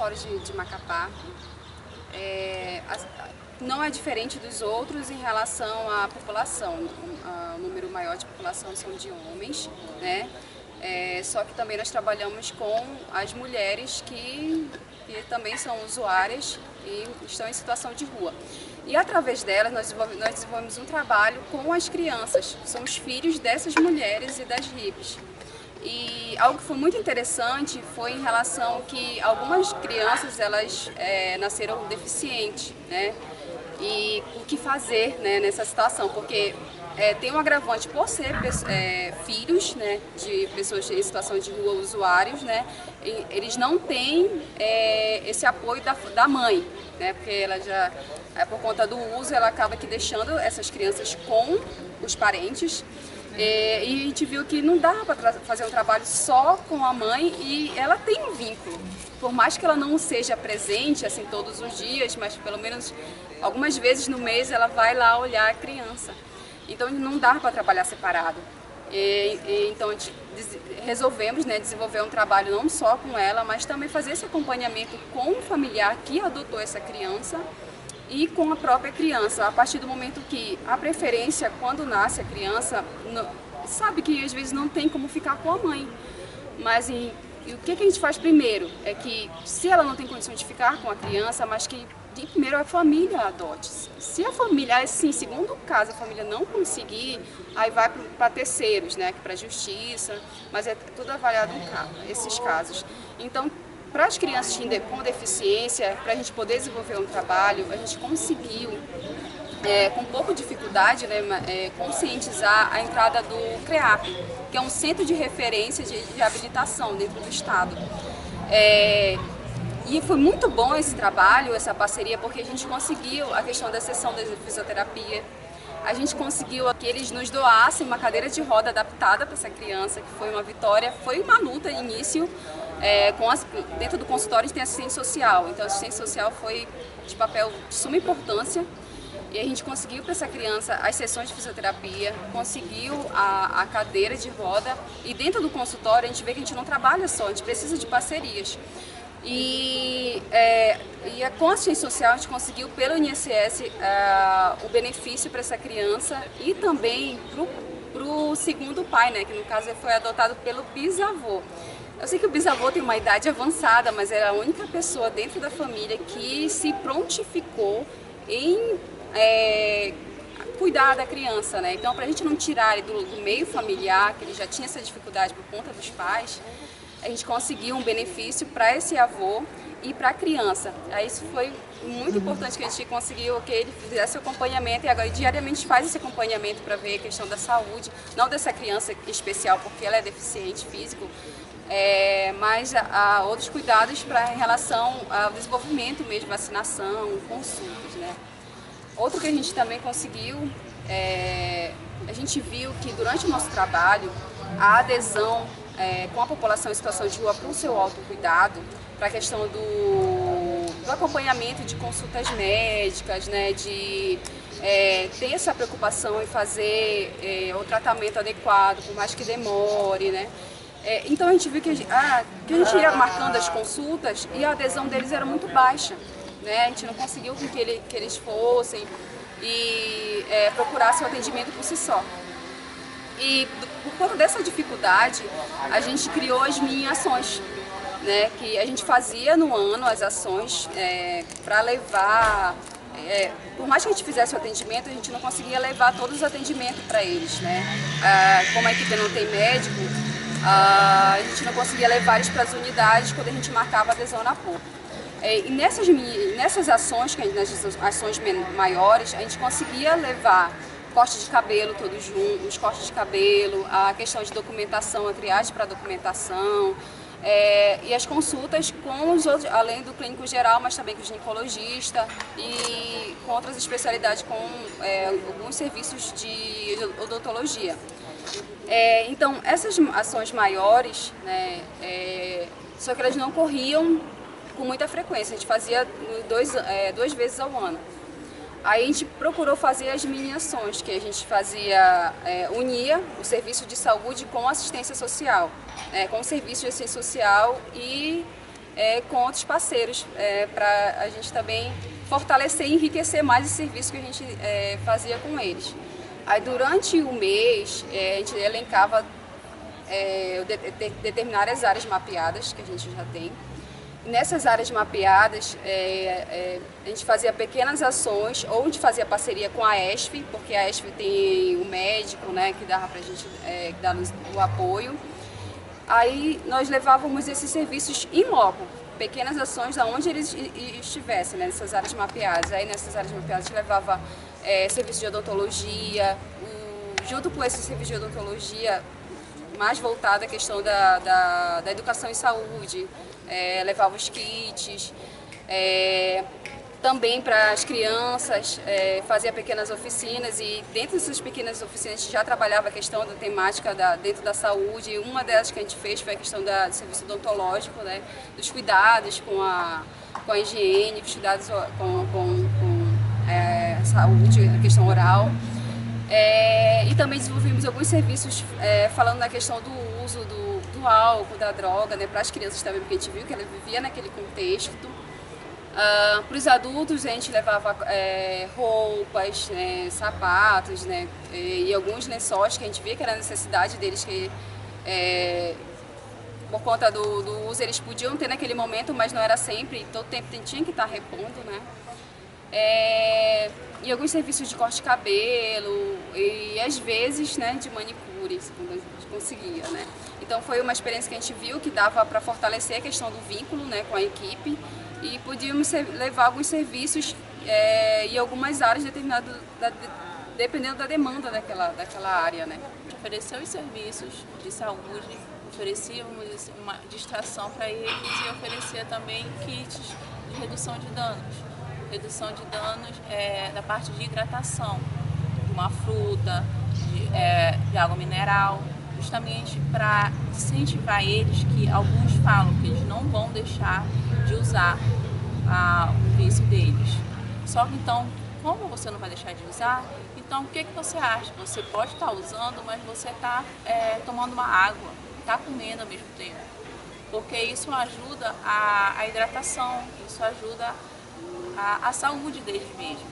consultórios de Macapá. Não é diferente dos outros em relação à população. O número maior de população são de homens, né? Só que também nós trabalhamos com as mulheres que também são usuárias e estão em situação de rua. E através delas nós desenvolvemos um trabalho com as crianças, são os filhos dessas mulheres e das hippies. E algo que foi muito interessante foi em relação que algumas crianças elas nasceram deficientes, né? E o que fazer, né, nessa situação, porque tem um agravante por ser filhos, né, de pessoas em situação de rua, usuários, né, eles não têm esse apoio da mãe, né, porque ela já, por conta do uso, ela acaba que deixando essas crianças com os parentes. E a gente viu que não dá para fazer um trabalho só com a mãe e ela tem um vínculo. Por mais que ela não seja presente assim todos os dias, mas pelo menos algumas vezes no mês ela vai lá olhar a criança. Então não dá para trabalhar separado. Então a gente resolvemos, né, desenvolver um trabalho não só com ela, mas também fazer esse acompanhamento com o familiar que adotou essa criança e com a própria criança, a partir do momento que a preferência, quando nasce a criança, sabe que às vezes não tem como ficar com a mãe. Mas e o que a gente faz primeiro? É que se ela não tem condição de ficar com a criança, mas que primeiro a família adote. Se a família, assim, segundo caso, a família não conseguir, aí vai para terceiros, né, para a justiça, mas é tudo avaliado esses casos. Então, para as crianças com deficiência, para a gente poder desenvolver um trabalho, a gente conseguiu, com pouca dificuldade, né, conscientizar a entrada do CREAP, que é um centro de referência de reabilitação dentro do estado. E foi muito bom esse trabalho, essa parceria, porque a gente conseguiu a questão da sessão de fisioterapia. A gente conseguiu que eles nos doassem uma cadeira de roda adaptada para essa criança, que foi uma vitória, foi uma luta no início. Dentro do consultório a gente tem assistência social, então a assistência social foi de papel de suma importância. E a gente conseguiu para essa criança as sessões de fisioterapia, conseguiu a cadeira de roda, e dentro do consultório a gente vê que a gente não trabalha só, a gente precisa de parcerias. E com a assistência social a gente conseguiu pelo INSS o benefício para essa criança e também para o segundo pai, né, que no caso foi adotado pelo bisavô. Eu sei que o bisavô tem uma idade avançada, mas era a única pessoa dentro da família que se prontificou em cuidar da criança, né? Então, para a gente não tirar ele do meio familiar, que ele já tinha essa dificuldade por conta dos pais, a gente conseguiu um benefício para esse avô e para a criança. Aí isso foi muito importante, que a gente conseguiu que ele fizesse o acompanhamento, e agora diariamente faz esse acompanhamento para ver a questão da saúde, não dessa criança especial porque ela é deficiente físico, mas outros cuidados em relação ao desenvolvimento mesmo, vacinação, consultas, né? Outro que a gente também conseguiu, a gente viu que durante o nosso trabalho, a adesão com a população em situação de rua para o seu autocuidado, para a questão do acompanhamento de consultas médicas, né, de ter essa preocupação em fazer o tratamento adequado, por mais que demore, né. Então a gente viu que a gente ia marcando as consultas e a adesão deles era muito baixa, né, a gente não conseguiu que eles fossem e procurassem o atendimento por si só. E por conta dessa dificuldade, a gente criou as mini-ações, né, que a gente fazia no ano as ações para levar, por mais que a gente fizesse o atendimento, a gente não conseguia levar todos os atendimentos para eles, né? Como a equipe não tem médico, a gente não conseguia levar eles para as unidades quando a gente marcava adesão na PUC. E nessas ações, nas ações maiores, a gente conseguia levar corte de cabelo todos juntos, os cortes de cabelo, a questão de documentação, a triagem para documentação, e as consultas com os outros, além do clínico geral, mas também com o ginecologista e com outras especialidades, com alguns serviços de odontologia. Então, essas ações maiores, né, só que elas não ocorriam com muita frequência, a gente fazia duas vezes ao ano. Aí a gente procurou fazer as mini-ações, que a gente fazia, unia o serviço de saúde com assistência social, com o serviço de assistência social e com outros parceiros, para a gente também fortalecer e enriquecer mais esse serviço que a gente fazia com eles. Aí durante o mês a gente elencava determinadas áreas mapeadas que a gente já tem. Nessas áreas mapeadas, a gente fazia pequenas ações, ou a gente fazia parceria com a ESF, porque a ESF tem o médico, né, que dava pra gente, que dá o apoio. Aí nós levávamos esses serviços em loco, pequenas ações aonde eles estivessem, né, nessas áreas mapeadas. Aí nessas áreas mapeadas a gente levava serviço de odontologia, junto com esse serviço de odontologia, mais voltado à questão da educação em saúde, levava os kits, também para as crianças, fazia pequenas oficinas, e dentro dessas pequenas oficinas a gente já trabalhava a questão da temática dentro da saúde. Uma delas que a gente fez foi a questão do serviço odontológico, né, dos cuidados com a higiene, dos cuidados com a saúde, a questão oral. E também desenvolvemos alguns serviços falando na questão do uso do álcool, da droga, né, para as crianças também, porque a gente viu que ela vivia naquele contexto. Para os adultos a gente levava roupas, sapatos, né, e alguns lençóis que a gente via que era a necessidade deles, que por conta do uso eles podiam ter naquele momento, mas não era sempre, todo tempo tinha que estar repondo, né. E alguns serviços de corte de cabelo e às vezes, né, de manicure, quando a gente conseguia, né. Então foi uma experiência que a gente viu que dava para fortalecer a questão do vínculo, né, com a equipe, e podíamos levar alguns serviços em algumas áreas determinadas, dependendo da demanda daquela área, né. Ofereceu os serviços de saúde, oferecíamos uma distração para eles e oferecia também kits de redução de danos. Redução de danos da parte de hidratação, de uma fruta, de água mineral, justamente para incentivar eles, que alguns falam que eles não vão deixar de usar o vício deles. Só que então, como você não vai deixar de usar, então o que você acha? Você pode estar usando, mas você está tomando uma água, está comendo ao mesmo tempo. Porque isso ajuda a hidratação, isso ajuda a saúde deles mesmo.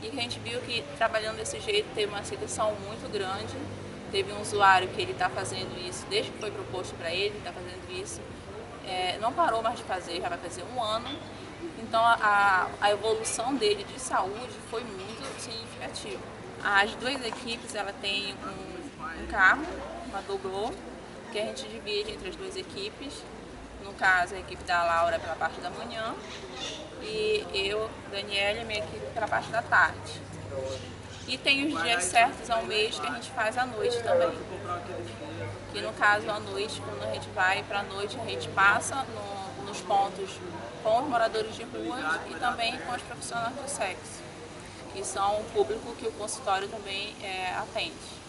E a gente viu que trabalhando desse jeito teve uma aceitação muito grande. Teve um usuário que ele está fazendo isso desde que foi proposto para ele, está fazendo isso. Não parou mais de fazer, já vai fazer 1 ano. Então a evolução dele de saúde foi muito significativa. As 2 equipes, ela tem um carro, uma dobrô, que a gente divide entre as 2 equipes. No caso, a equipe da Laura pela parte da manhã e eu, Daniela, e minha equipe pela parte da tarde. E tem os dias certos ao mês que a gente faz à noite também. Que no caso, à noite, quando a gente vai para a noite, a gente passa nos pontos com os moradores de rua e também com os profissionais do sexo, que são o público que o consultório também atende.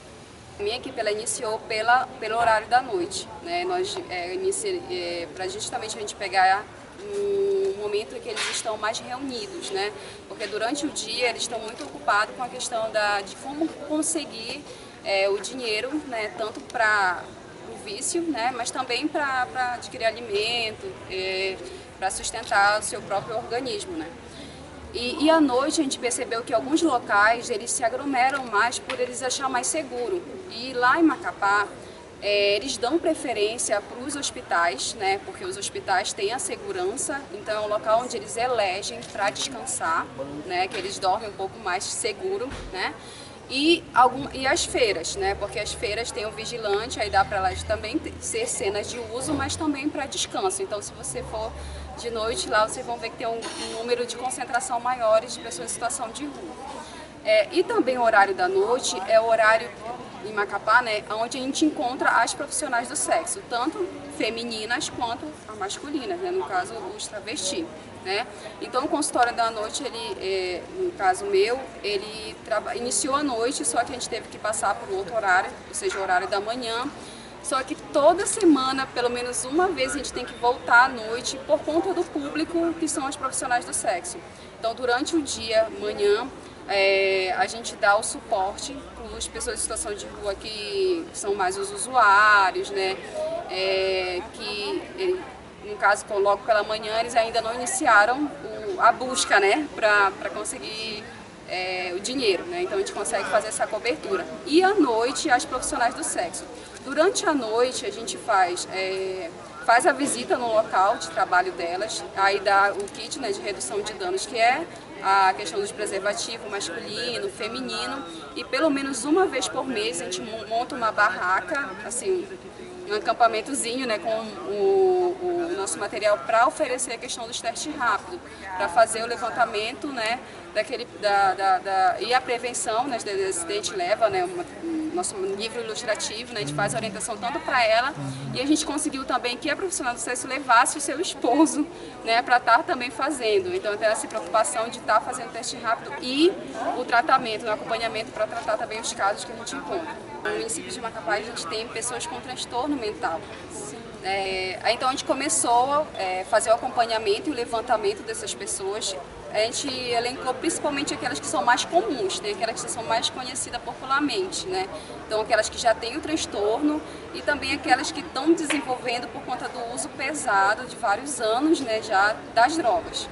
A minha equipe ela iniciou pelo horário da noite, né? Nós para justamente a gente pegar um momento em que eles estão mais reunidos, né? Porque durante o dia eles estão muito ocupados com a questão de como conseguir o dinheiro, né? Tanto para o vício, né? Mas também para adquirir alimento, para sustentar o seu próprio organismo, né? E à noite a gente percebeu que alguns locais eles se aglomeram mais por eles achar mais seguro. E lá em Macapá, eles dão preferência para os hospitais, né? Porque os hospitais têm a segurança, então é um local onde eles elegem para descansar, né? Que eles dormem um pouco mais seguro, né? E as feiras, né? Porque as feiras têm o vigilante, aí dá para elas também ser cenas de uso, mas também para descanso. Então, se você for de noite lá, vocês vão ver que tem um número de concentração maiores de pessoas em situação de rua. E também o horário da noite é o horário em Macapá, né? Onde a gente encontra as profissionais do sexo, tanto femininas quanto masculinas, né? No caso, os travestis. Né? Então o consultório da noite, ele, no caso meu, ele iniciou à noite, só que a gente teve que passar por outro horário, ou seja, o horário da manhã. Só que toda semana, pelo menos uma vez, a gente tem que voltar à noite por conta do público que são os profissionais do sexo. Então durante o dia, manhã, a gente dá o suporte para as pessoas em situação de rua que são mais os usuários, né? Que no caso, logo pela manhã, eles ainda não iniciaram a busca, né, para conseguir o dinheiro, né? Então a gente consegue fazer essa cobertura. E à noite, as profissionais do sexo. Durante a noite a gente faz a visita no local de trabalho delas, aí dá o kit, né, de redução de danos, que é a questão dos preservativos masculino, feminino, e pelo menos uma vez por mês a gente monta uma barraca, assim, um acampamentozinho, né, com o nosso material para oferecer a questão dos testes rápidos, para fazer o levantamento, né, e a prevenção, né, de acidente leva, né, nosso livro ilustrativo, né, a gente faz a orientação tanto para ela, e a gente conseguiu também que a profissional do sexo levasse o seu esposo, né, para estar também fazendo. Então tem essa preocupação de estar fazendo teste rápido e o tratamento, o acompanhamento para tratar também os casos que a gente encontra. No município de Macapá a gente tem pessoas com transtorno mental. Então a gente começou a fazer o acompanhamento e o levantamento dessas pessoas. A gente elencou principalmente aquelas que são mais comuns, né? Aquelas que são mais conhecidas popularmente, né? Então aquelas que já têm o transtorno e também aquelas que estão desenvolvendo por conta do uso pesado de vários anos, né, já das drogas.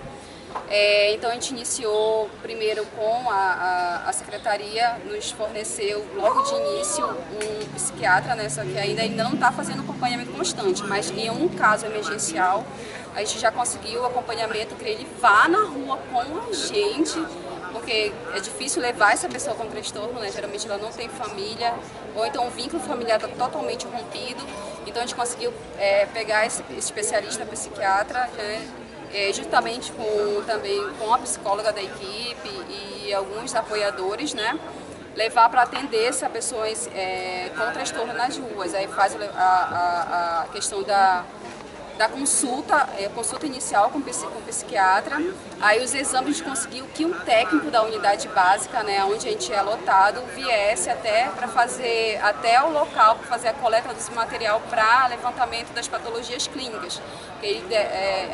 Então a gente iniciou primeiro com a secretaria, nos forneceu logo de início um psiquiatra, né, só que ainda não está fazendo acompanhamento constante, mas em um caso emergencial a gente já conseguiu o acompanhamento que ele vá na rua com a gente, porque é difícil levar essa pessoa com transtorno, né? Geralmente ela não tem família, ou então o vínculo familiar está totalmente rompido, então a gente conseguiu pegar esse especialista psiquiatra, né? Justamente também com a psicóloga da equipe e alguns apoiadores, né, levar para atender essas pessoas com transtorno nas ruas. Aí faz a questão da consulta inicial com o psiquiatra. Aí os exames a gente conseguiu que um técnico da unidade básica, né, onde a gente é lotado, viesse até o local para fazer a coleta desse material para levantamento das patologias clínicas que eles,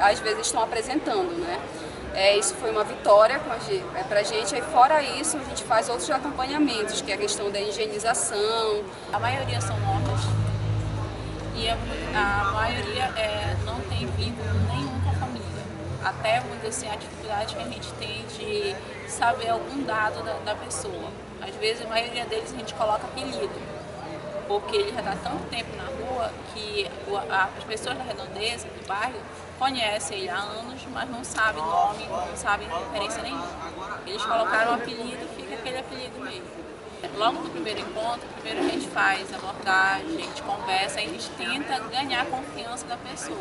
às vezes estão apresentando, né? Isso foi uma vitória para a gente. Aí, fora isso, a gente faz outros acompanhamentos, que é a questão da higienização. A maioria são homens e a maioria não tem vínculo nenhum com a família. Até, muito assim, a dificuldade que a gente tem de saber algum dado da pessoa. Às vezes, a maioria deles a gente coloca apelido, porque ele já está tanto tempo na rua que as pessoas da redondeza, do bairro, conhecem ele há anos, mas não sabem nome, não sabem referência nenhuma. Eles colocaram o apelido, fica aquele apelido mesmo. Logo no primeiro encontro, primeiro a gente faz a abordagem, a gente conversa, a gente tenta ganhar a confiança da pessoa.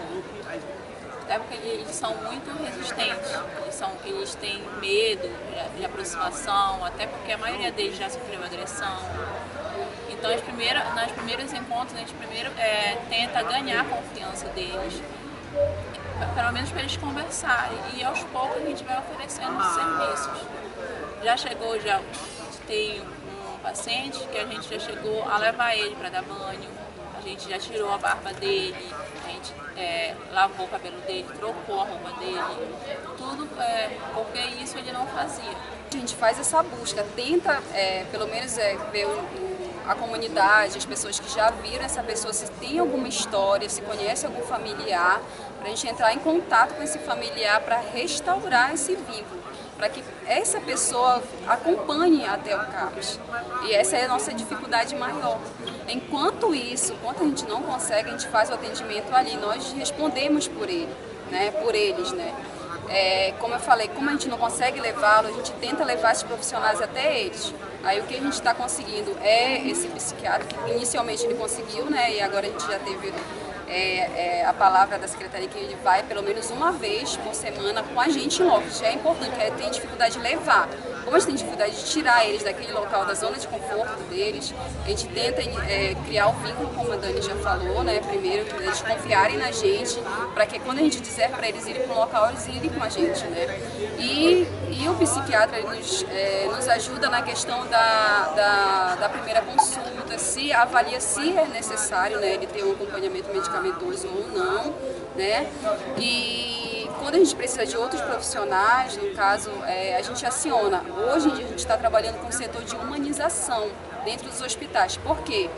Até porque eles são muito resistentes, eles têm medo de aproximação, até porque a maioria deles já sofreu agressão. Então, nos primeiros encontros, a gente primeiro tenta ganhar a confiança deles, pelo menos para eles conversarem, e aos poucos a gente vai oferecendo os serviços. Já tem um paciente que a gente já chegou a levar ele para dar banho, a gente já tirou a barba dele, a gente lavou o cabelo dele, trocou a roupa dele, tudo porque isso ele não fazia. A gente faz essa busca, tenta pelo menos ver a comunidade, as pessoas que já viram essa pessoa, se tem alguma história, se conhece algum familiar, para a gente entrar em contato com esse familiar para restaurar esse vínculo, para que essa pessoa acompanhe até o CAPS. E essa é a nossa dificuldade maior. Enquanto a gente não consegue, a gente faz o atendimento ali, nós respondemos por ele, né, por eles, né. Como eu falei, como a gente não consegue levá-lo, a gente tenta levar esses profissionais até eles. Aí o que a gente está conseguindo é esse psiquiatra, que inicialmente ele conseguiu, né, e agora a gente já teve a palavra da secretaria que ele vai pelo menos uma vez por semana com a gente logo. Já é importante, porque tem dificuldade de levar. Como a gente tem dificuldade de tirar eles daquele local, da zona de conforto deles, a gente tenta criar o vínculo, como a Dani já falou, né? Primeiro, eles confiarem na gente, para que quando a gente disser para eles irem para o local, eles irem com a gente, né? E o psiquiatra nos ajuda na questão da primeira consulta, se avalia se é necessário, né, ele ter um acompanhamento medicamentoso ou não, né? E quando a gente precisa de outros profissionais, no caso, a gente aciona. Hoje em dia a gente está trabalhando com o setor de humanização dentro dos hospitais. Por quê?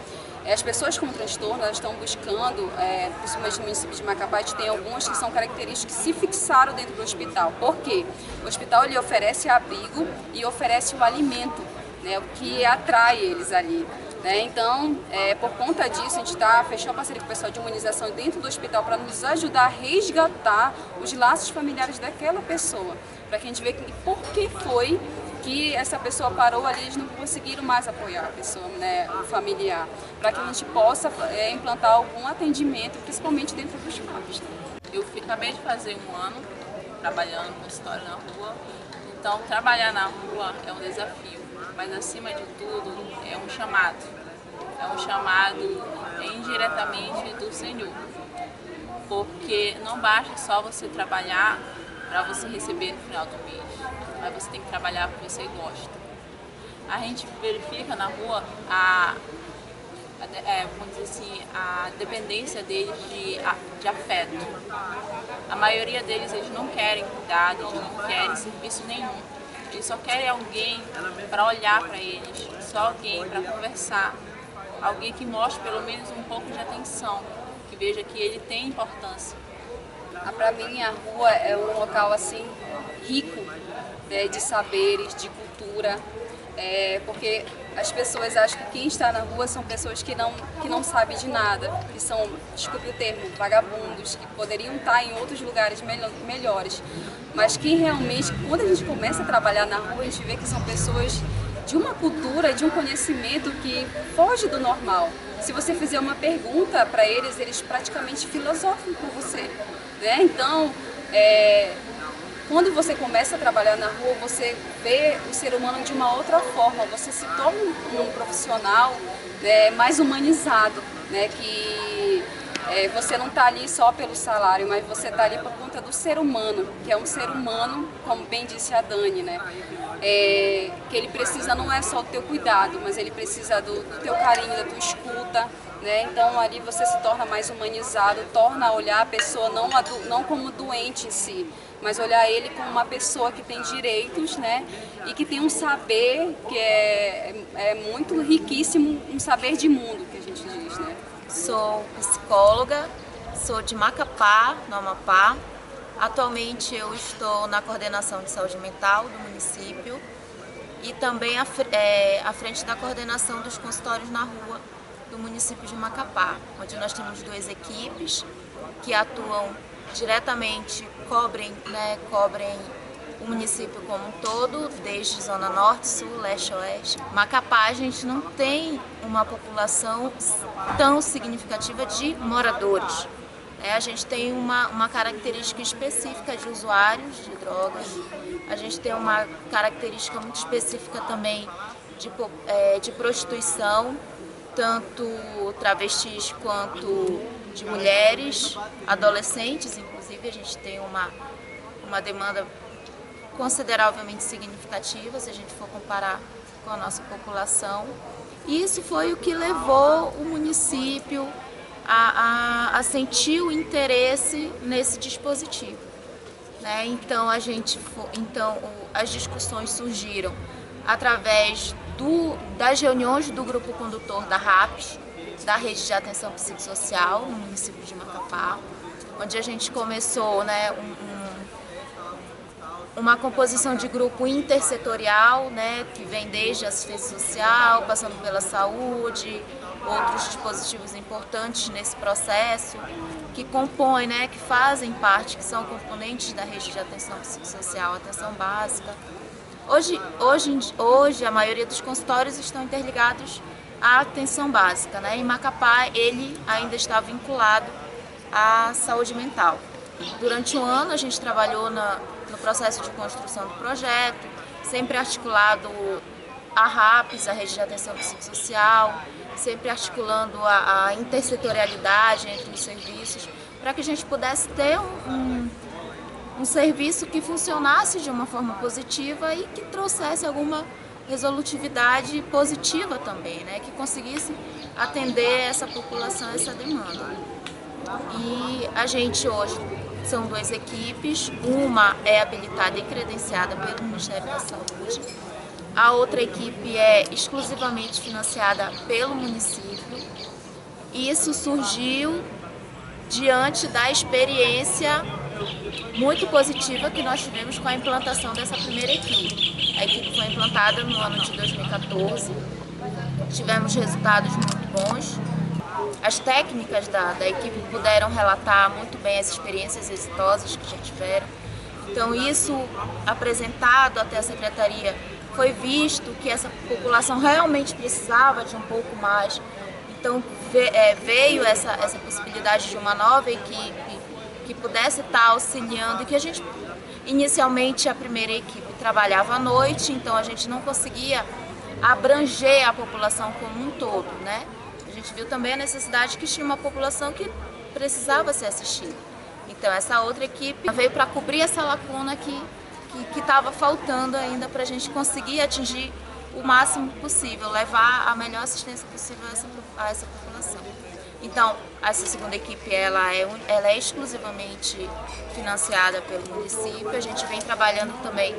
As pessoas com transtorno, elas estão buscando, principalmente no município de Macapá, a gente tem algumas que são características que se fixaram dentro do hospital. Por quê? O hospital ele oferece abrigo e oferece o alimento, né, o que atrai eles ali. Né? Então, por conta disso, a gente fechou a parceria com o pessoal de imunização dentro do hospital para nos ajudar a resgatar os laços familiares daquela pessoa, para que a gente veja por que foi que essa pessoa parou ali, eles não conseguiram mais apoiar a pessoa, né, o familiar, para que a gente possa implantar algum atendimento, principalmente dentro dos CAPs. Eu acabei de fazer um ano trabalhando com história na rua, então trabalhar na rua é um desafio, mas acima de tudo é um chamado indiretamente do Senhor, porque não basta só você trabalhar para você receber no final do mês, mas você tem que trabalhar porque você gosta. A gente verifica na rua vamos dizer assim, a dependência deles de afeto. A maioria deles, eles não querem cuidado, eles não querem serviço nenhum. Eles só querem alguém para olhar para eles, só alguém para conversar, alguém que mostre pelo menos um pouco de atenção, que veja que ele tem importância. Para mim, a rua é um local assim rico, né, de saberes, de cultura, porque as pessoas acham que quem está na rua são pessoas que não sabem de nada, que são, desculpe o termo, vagabundos, que poderiam estar em outros lugares melhores. Mas que realmente, quando a gente começa a trabalhar na rua, a gente vê que são pessoas de uma cultura, de um conhecimento que foge do normal. Se você fizer uma pergunta para eles, eles praticamente filosofam com você. Né? Então, quando você começa a trabalhar na rua, você vê o ser humano de uma outra forma, você se torna um profissional, né, mais humanizado, né, que você não está ali só pelo salário, mas você está ali por conta do ser humano, que é um ser humano, como bem disse a Dani, né, que ele precisa não é só do teu cuidado, mas ele precisa do teu carinho, da tua escuta. Né? Então ali você se torna mais humanizado, torna a olhar a pessoa não como doente em si, mas olhar ele como uma pessoa que tem direitos, né? E que tem um saber que é muito riquíssimo, um saber de mundo, que a gente diz. Né? Sou psicóloga, sou de Macapá, no Amapá. Atualmente eu estou na coordenação de saúde mental do município e também à frente da coordenação dos consultórios na rua do município de Macapá, onde nós temos 2 equipes que atuam diretamente, cobrem o município como um todo, desde Zona Norte, Sul, Leste, Oeste. Macapá, a gente não tem uma população tão significativa de moradores. A gente tem uma característica específica de usuários de drogas, a gente tem uma característica muito específica também de prostituição, tanto travestis quanto de mulheres, adolescentes, inclusive a gente tem uma demanda consideravelmente significativa, se a gente for comparar com a nossa população. E isso foi o que levou o município a sentir o interesse nesse dispositivo. Né? Então, as discussões surgiram através das reuniões do grupo condutor da RAPS, da Rede de Atenção Psicossocial, no município de Macapá, onde a gente começou, né, uma composição de grupo intersetorial, né, que vem desde a assistência social, passando pela saúde, outros dispositivos importantes nesse processo, que compõem, né, que fazem parte, que são componentes da Rede de Atenção Psicossocial, atenção básica. Hoje a maioria dos consultórios estão interligados à atenção básica, né? Em Macapá ele ainda está vinculado à saúde mental. Durante um ano a gente trabalhou no processo de construção do projeto, sempre articulado a RAPS, a Rede de Atenção Psicossocial, sempre articulando a intersetorialidade entre os serviços, para que a gente pudesse ter um serviço que funcionasse de uma forma positiva e que trouxesse alguma resolutividade positiva também, né? Que conseguisse atender essa população, essa demanda. E a gente hoje são 2 equipes, uma é habilitada e credenciada pelo Ministério da Saúde, a outra equipe é exclusivamente financiada pelo município, E isso surgiu diante da experiência muito positiva que nós tivemos com a implantação dessa primeira equipe. A equipe foi implantada no ano de 2014, tivemos resultados muito bons. As técnicas da equipe puderam relatar muito bem as experiências exitosas que já tiveram. Então isso, apresentado até a Secretaria, foi visto que essa população realmente precisava de um pouco mais. Então veio essa possibilidade de uma nova equipe que pudesse estar auxiliando, e que a gente, inicialmente a primeira equipe trabalhava à noite, então a gente não conseguia abranger a população como um todo, né? A gente viu também a necessidade que tinha uma população que precisava ser assistida. Então essa outra equipe veio para cobrir essa lacuna que estava faltando ainda para a gente conseguir atingir o máximo possível, levar a melhor assistência possível a essa população. Então, essa segunda equipe ela é exclusivamente financiada pelo município. A gente vem trabalhando também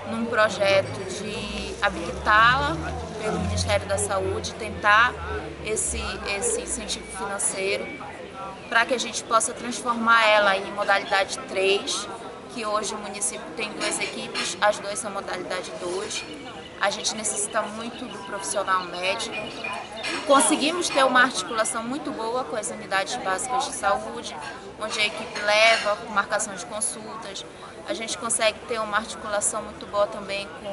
num projeto de habilitá-la pelo Ministério da Saúde, tentar esse incentivo financeiro para que a gente possa transformar ela em modalidade 3, que hoje o município tem 2 equipes, as 2 são modalidade 2. A gente necessita muito do profissional médico. Conseguimos ter uma articulação muito boa com as unidades básicas de saúde, onde a equipe leva marcação de consultas. A gente consegue ter uma articulação muito boa também com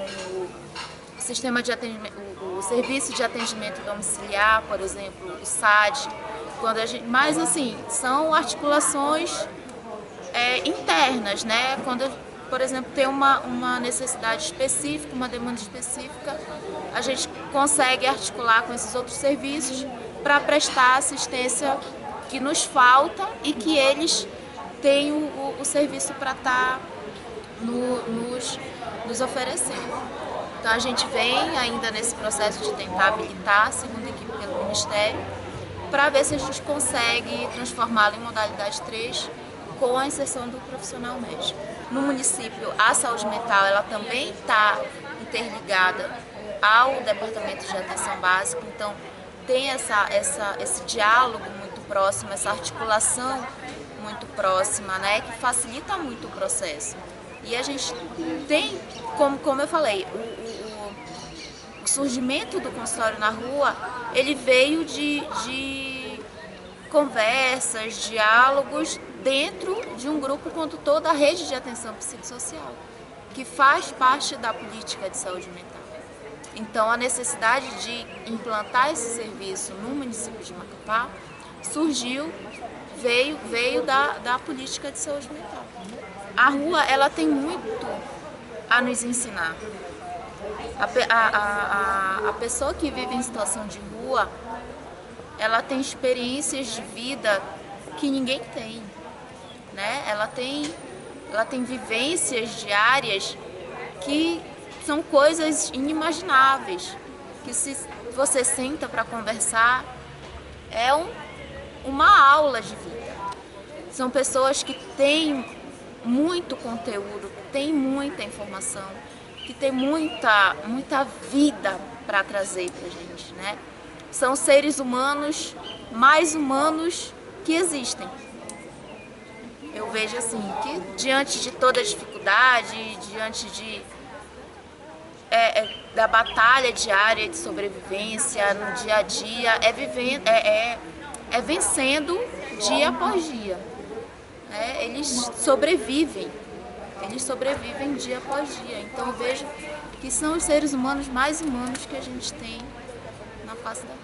o sistema de atendimento, o serviço de atendimento domiciliar, por exemplo, o SAD. Mas assim, são articulações internas, né? Quando, por exemplo, tem uma necessidade específica, uma demanda específica, a gente consegue articular com esses outros serviços para prestar assistência que nos falta e que eles têm o serviço para estar nos oferecendo. Então a gente vem ainda nesse processo de tentar habilitar a segunda equipe pelo Ministério para ver se a gente consegue transformá-la em modalidade 3 com a inserção do profissional médico. No município, a saúde mental ela também está interligada ao Departamento de Atenção Básica, então tem esse diálogo muito próximo, essa articulação muito próxima, né, que facilita muito o processo. E a gente tem, como eu falei, o surgimento do consultório na rua, ele veio de conversas, diálogos dentro de um grupo condutor da rede de atenção psicossocial, que faz parte da política de saúde mental. Então a necessidade de implantar esse serviço no município de Macapá veio da política de saúde mental. A rua ela tem muito a nos ensinar. A pessoa que vive em situação de rua, ela tem experiências de vida que ninguém tem, né? Ela tem vivências diárias que são coisas inimagináveis, que se você senta para conversar, é uma aula de vida. São pessoas que têm muito conteúdo, têm muita informação, que têm muita vida para trazer para a gente, né? São seres humanos mais humanos que existem. Eu vejo assim, que diante de toda a dificuldade, diante da batalha diária de sobrevivência no dia a dia, vencendo dia após dia. Eles sobrevivem dia após dia. Então eu vejo que são os seres humanos mais humanos que a gente tem na face da Terra.